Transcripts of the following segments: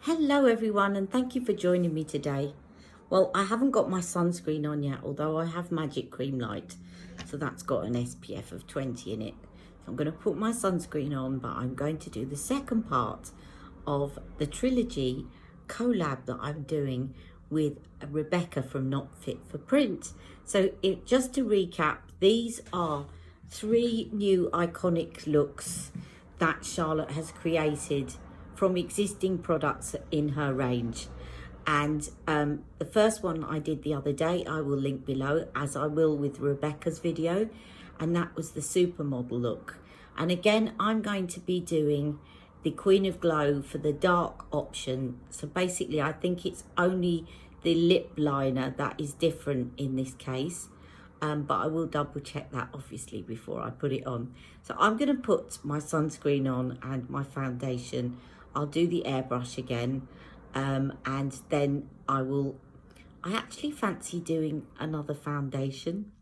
Hello everyone, and thank you for joining me today. Well, I haven't got my sunscreen on yet, although I have Magic Cream Light, so that's got an SPF of 20 in it. So I'm going to put my sunscreen on, but I'm going to do the second part of the trilogy collab that I'm doing with Rebecca from Not Fit for Print. So just to recap, these are 3 new iconic looks that Charlotte has created from existing products in her range. And the first one I did the other day, I will link below, as I will with Rebecca's video, and that was the supermodel look. And again, I'm going to be doing the Queen of Glow for the dark option. So basically, I think it's only the lip liner that is different in this case. But I will double check that obviously before I put it on. So I'm going to put my sunscreen on and my foundation. I'll do the airbrush again, and then I actually fancy doing another foundation.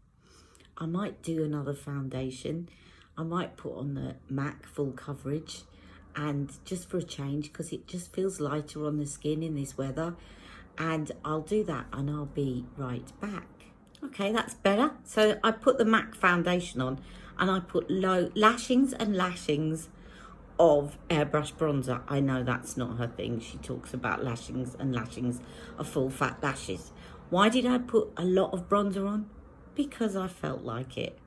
I might do another foundation. I might put on the MAC full coverage, and just for a change, because it just feels lighter on the skin in this weather. And I'll do that and I'll be right back. Okay, that's better. So I put the MAC foundation on and I put lashings and lashings of airbrush bronzer. I know that's not her thing. She talks about lashings and lashings of full fat lashes. Why did I put a lot of bronzer on? Because I felt like it.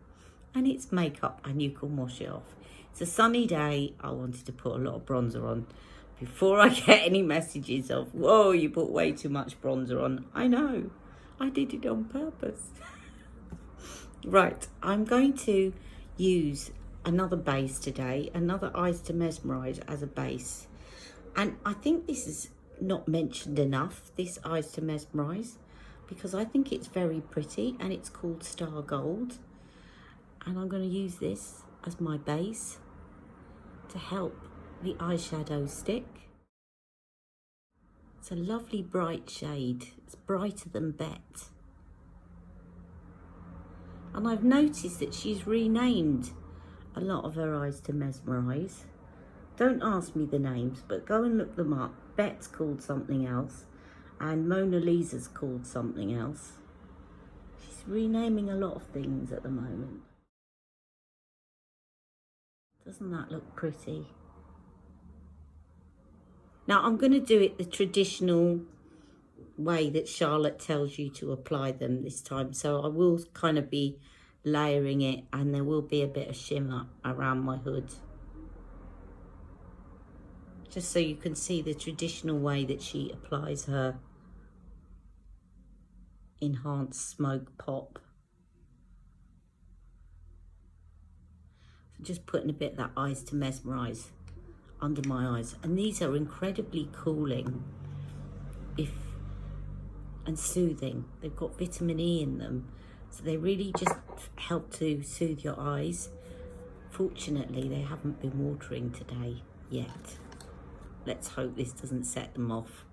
And it's makeup and you can wash it off. It's a sunny day. I wanted to put a lot of bronzer on before I get any messages of, whoa, you put way too much bronzer on. I know. I did it on purpose. Right, I'm going to use another base today, another Eyes to Mesmerise as a base. And I think this is not mentioned enough, this Eyes to Mesmerise, because I think it's very pretty, and it's called Star Gold. And I'm going to use this as my base to help the eyeshadow stick. It's a lovely bright shade. It's brighter than Bet. And I've noticed that she's renamed a lot of her Eyes to Mesmerise. Don't ask me the names, but go and look them up. Bet's called something else, and Mona Lisa's called something else. She's renaming a lot of things at the moment. Doesn't that look pretty? Now I'm going to do it the traditional way that Charlotte tells you to apply them this time. So I will kind of be layering it, and there will be a bit of shimmer around my hood. Just so you can see the traditional way that she applies her enhanced smoke pop. So just putting a bit of that Eyes to Mesmerise under my eyes. And these are incredibly cooling and soothing. They've got vitamin E in them, so they really just help to soothe your eyes. Fortunately, they haven't been watering today yet. Let's hope this doesn't set them off.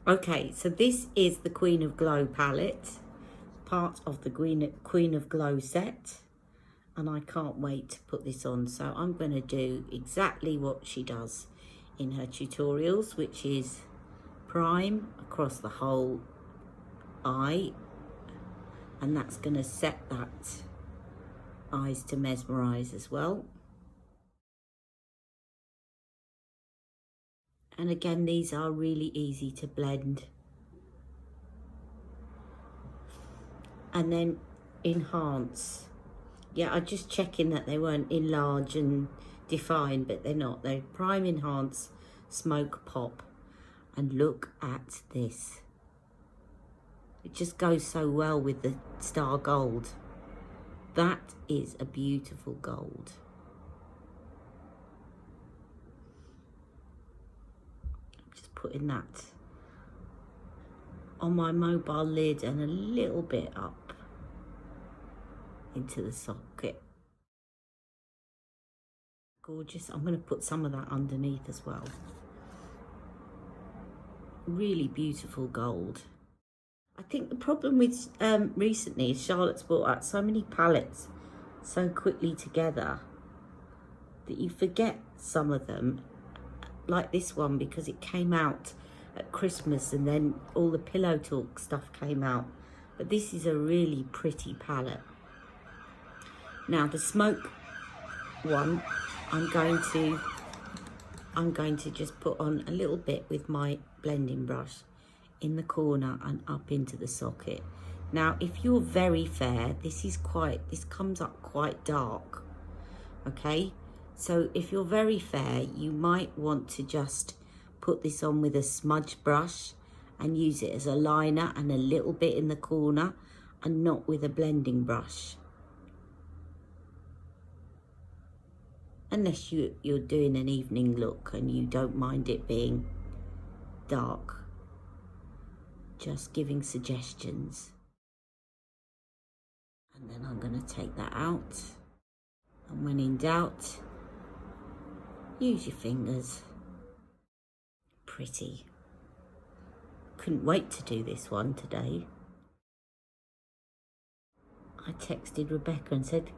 Okay, so this is the Queen of Glow palette, part of the Queen of Glow set, and I can't wait to put this on. So I'm going to do exactly what she does in her tutorials, which is prime across the whole eye, and that's going to set that Eyes to Mesmerise as well. And again, these are really easy to blend. And then enhance. Yeah, I'm just checking that they weren't enlarge and define, but they're not. They're prime, enhance, smoke, pop. And look at this. It just goes so well with the Star Gold. That is a beautiful gold. I'm just putting that on my mobile lid and a little bit up into the socket. Gorgeous. I'm going to put some of that underneath as well. Really beautiful gold. I think the problem with recently is Charlotte's brought out so many palettes so quickly together that you forget some of them like this one because it came out at Christmas and then all the Pillow Talk stuff came out. But this is a really pretty palette. Now the smoke one, I'm going to just put on a little bit with my blending brush in the corner and up into the socket. Now, if you're very fair, this comes up quite dark, okay? So if you're very fair, you might want to just put this on with a smudge brush and use it as a liner and a little bit in the corner and not with a blending brush. Unless you're doing an evening look and you don't mind it being dark. Just giving suggestions. And then I'm going to take that out. And when in doubt, use your fingers. Pretty. Couldn't wait to do this one today. I texted Rebecca and said,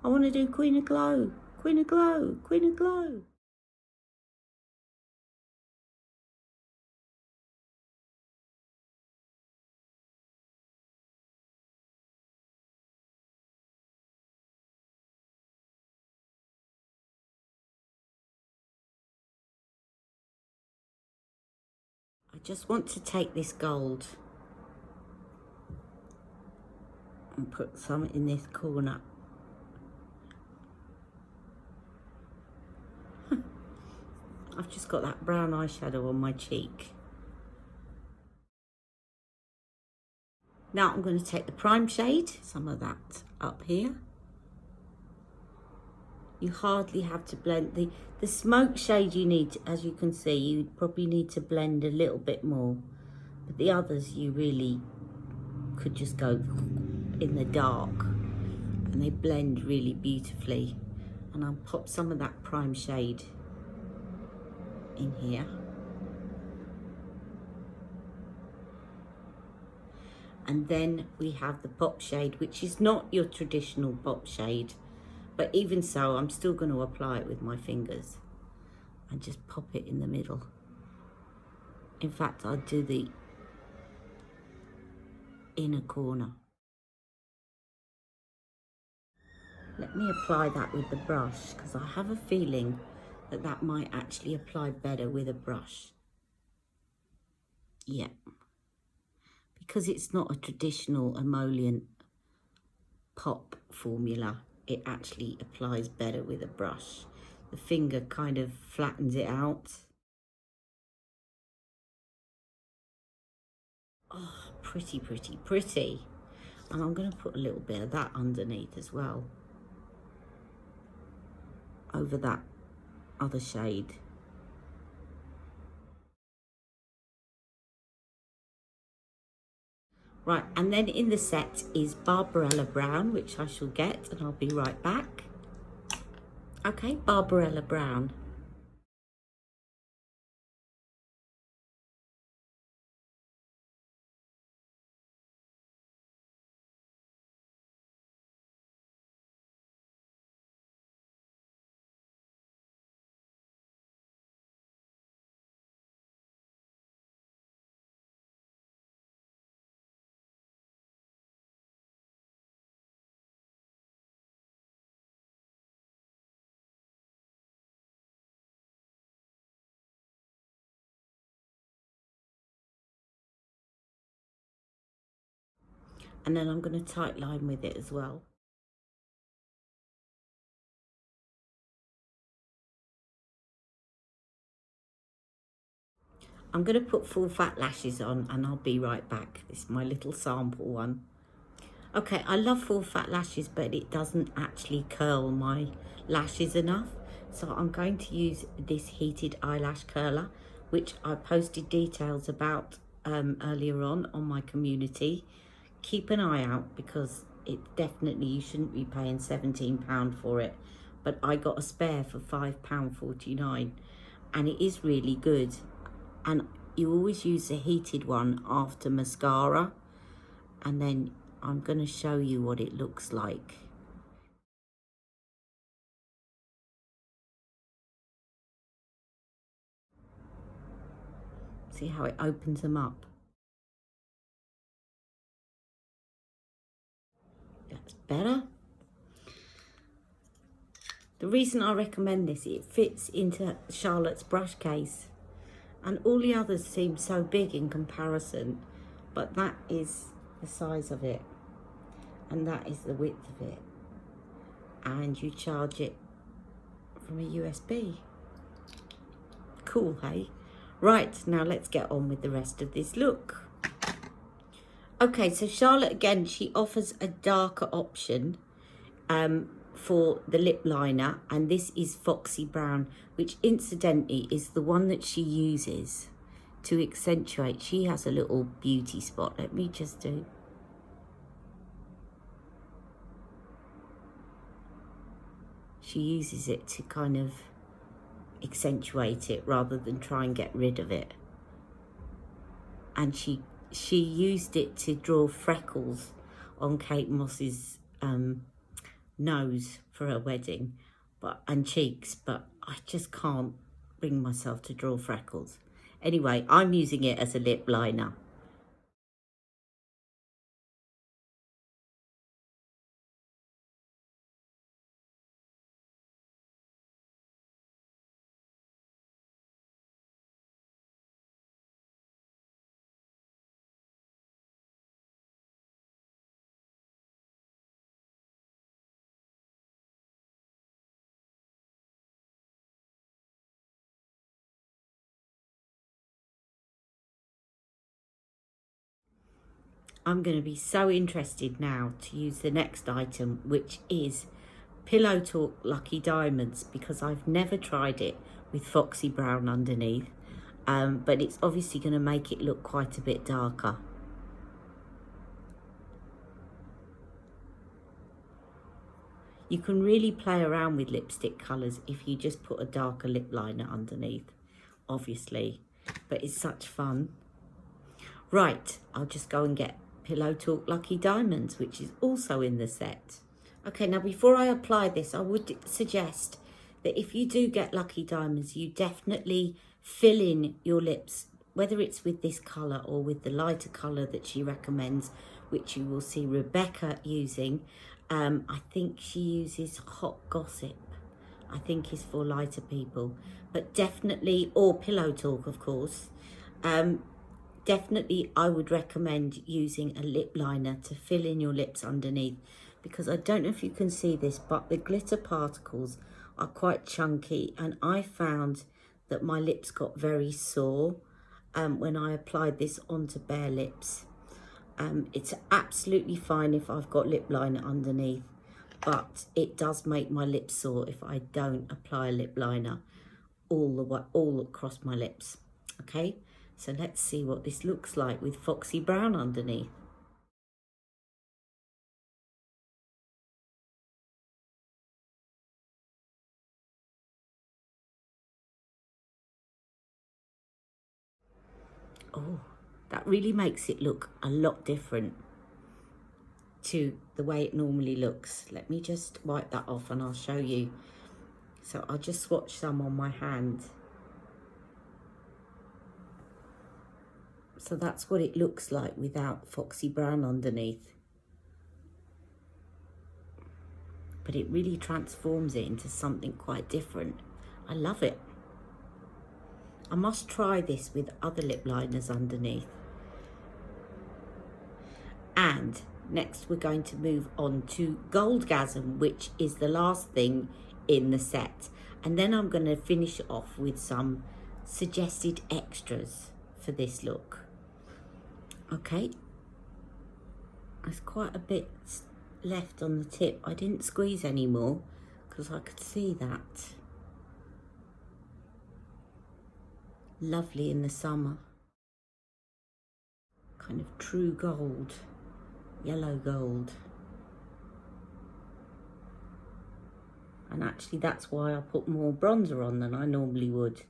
I want to do Queen of Glow, Queen of Glow, Queen of Glow. I just want to take this gold and put some in this corner. I've just got that brown eyeshadow on my cheek. Now I'm going to take the prime shade, some of that up here. You hardly have to blend. The smoke shade you need, as you can see, you probably need to blend a little bit more. But the others you really could just go in the dark and they blend really beautifully. And I'll pop some of that prime shade in here. And then we have the pop shade, which is not your traditional pop shade. But even so, I'm still going to apply it with my fingers and just pop it in the middle. In fact, I'll do the inner corner. Let me apply that with the brush because I have a feeling that that might actually apply better with a brush. Yeah. Because it's not a traditional emollient pop formula, it actually applies better with a brush. The finger kind of flattens it out. Oh, pretty, pretty, pretty. And I'm going to put a little bit of that underneath as well. Over that other shade. Right, and then in the set is Barbarella Brown, which I shall get, and I'll be right back. Okay, Barbarella Brown. And then I'm going to tight line with it as well. I'm going to put full fat lashes on and I'll be right back. This is my little sample one. Okay, I love full fat lashes, but it doesn't actually curl my lashes enough. So I'm going to use this heated eyelash curler, which I posted details about earlier on my community. Keep an eye out because it definitely, you shouldn't be paying £17 for it. But I got a spare for £5.49 and it is really good. And you always use the heated one after mascara, and then I'm going to show you what it looks like. See how it opens them up? That's better. The reason I recommend this, it fits into Charlotte's brush case. And all the others seem so big in comparison. But that is the size of it. And that is the width of it. And you charge it from a USB. Cool, hey? Right, now let's get on with the rest of this look. Okay, so Charlotte, again, she offers a darker option for the lip liner, and this is Foxy Brown, which incidentally is the one that she uses to accentuate. She has a little beauty spot. Let me just do. She uses it to kind of accentuate it rather than try and get rid of it. And she used it to draw freckles on Kate Moss's nose for her wedding, and cheeks, but I just can't bring myself to draw freckles. Anyway, I'm using it as a lip liner. I'm going to be so interested now to use the next item, which is Pillow Talk Lucky Diamonds, because I've never tried it with Foxy Brown underneath, but it's obviously going to make it look quite a bit darker. You can really play around with lipstick colours if you just put a darker lip liner underneath, obviously, but it's such fun. Right, I'll just go and get Pillow Talk Lucky Diamonds, which is also in the set. Okay, now before I apply this, I would suggest that if you do get Lucky Diamonds, you definitely fill in your lips, whether it's with this colour or with the lighter colour that she recommends, which you will see Rebecca using. I think she uses Hot Gossip, I think is for lighter people, but definitely, or Pillow Talk, of course. Definitely, I would recommend using a lip liner to fill in your lips underneath, because I don't know if you can see this, but the glitter particles are quite chunky, and I found that my lips got very sore when I applied this onto bare lips. It's absolutely fine if I've got lip liner underneath, but it does make my lips sore if I don't apply a lip liner all across my lips. Okay, so let's see what this looks like with Foxy Brown underneath. Oh, that really makes it look a lot different to the way it normally looks. Let me just wipe that off and I'll show you. So I'll just swatch some on my hand. So that's what it looks like without Foxy Brown underneath. But it really transforms it into something quite different. I love it. I must try this with other lip liners underneath. And next we're going to move on to Gold Gasm, which is the last thing in the set. And then I'm going to finish off with some suggested extras for this look. Okay. There's quite a bit left on the tip. I didn't squeeze any more because I could see that. Lovely in the summer. Kind of true gold, yellow gold. And actually that's why I put more bronzer on than I normally would.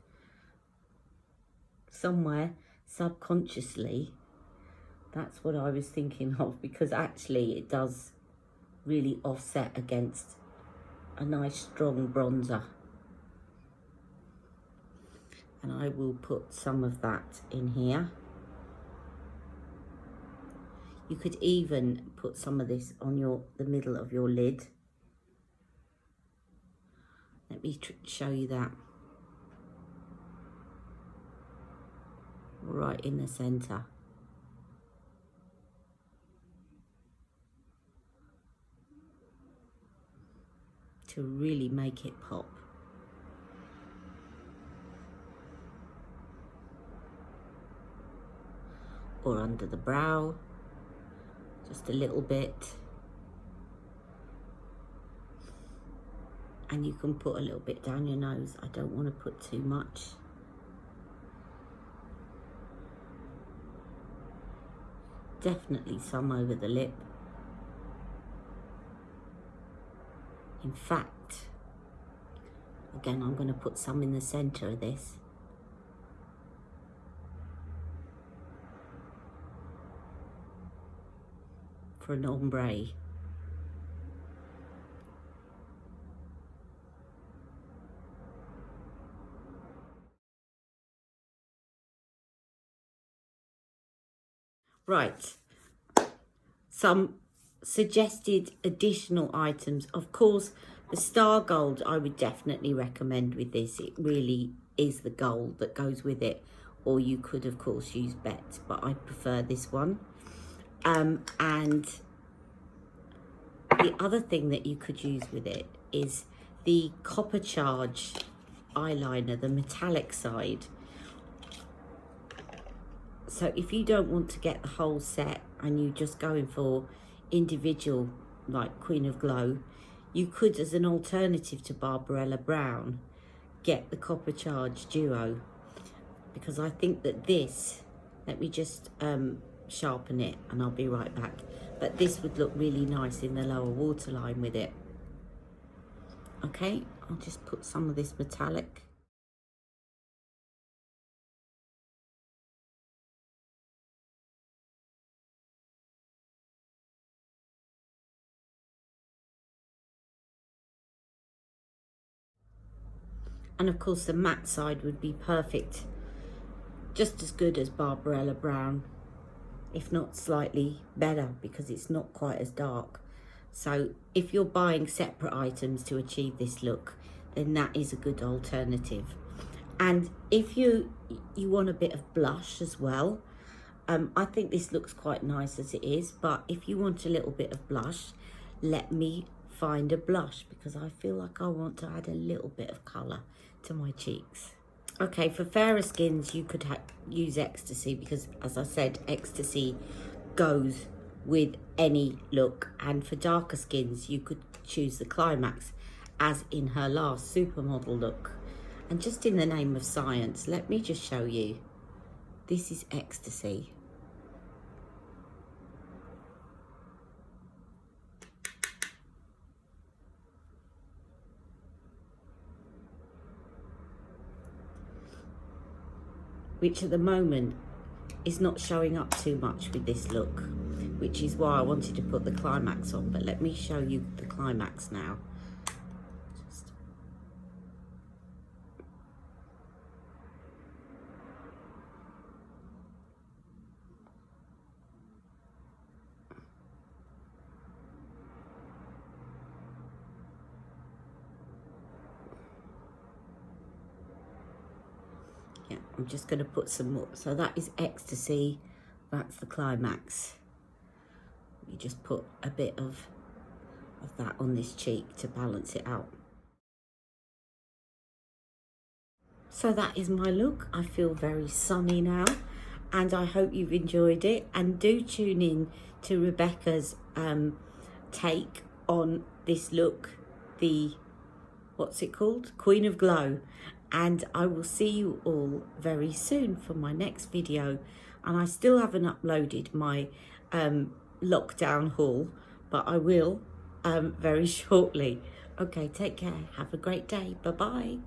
Somewhere subconsciously, that's what I was thinking of, because actually it does really offset against a nice strong bronzer. And I will put some of that in here. You could even put some of this on the middle of your lid. Let me show you that. Right in the center. To really make it pop. Or under the brow, just a little bit. And you can put a little bit down your nose. I don't want to put too much. Definitely some over the lip. In fact, again, I'm going to put some in the center of this. For an ombre. Right, some suggested additional items. Of course, the star gold I would definitely recommend with this. It really is the gold that goes with it. Or you could, of course, use Bet, but I prefer this one. And the other thing that you could use with it is the Copper Charge eyeliner, the metallic side. So if you don't want to get the whole set and you're just going for individual, like Queen of Glow, you could, as an alternative to Barbarella Brown, get the Copper Charge Duo. Because I think that this, let me just sharpen it and I'll be right back. But this would look really nice in the lower waterline with it. Okay, I'll just put some of this metallic. And of course the matte side would be perfect. Just as good as Barbarella Brown, if not slightly better, because it's not quite as dark. So if you're buying separate items to achieve this look, then that is a good alternative. And if you want a bit of blush as well, I think this looks quite nice as it is, but if you want a little bit of blush, let me find a blush, because I feel like I want to add a little bit of colour to my cheeks. Okay, for fairer skins, you could use Ecstasy, because as I said, Ecstasy goes with any look. And for darker skins, you could choose the Climax, as in her last supermodel look. And just in the name of science, let me just show you. This is Ecstasy. Which at the moment is not showing up too much with this look, which is why I wanted to put the Climax on. But let me show you the Climax now. Yeah, I'm just going to put some more. So that is Ecstasy, that's the Climax. You just put a bit of that on this cheek to balance it out. So that is my look. I feel very sunny now, and I hope you've enjoyed it. And do tune in to Rebecca's take on this look, the, what's it called? Queen of Glow. And I will see you all very soon for my next video. And I still haven't uploaded my lockdown haul, but I will very shortly. Okay, take care. Have a great day. Bye-bye.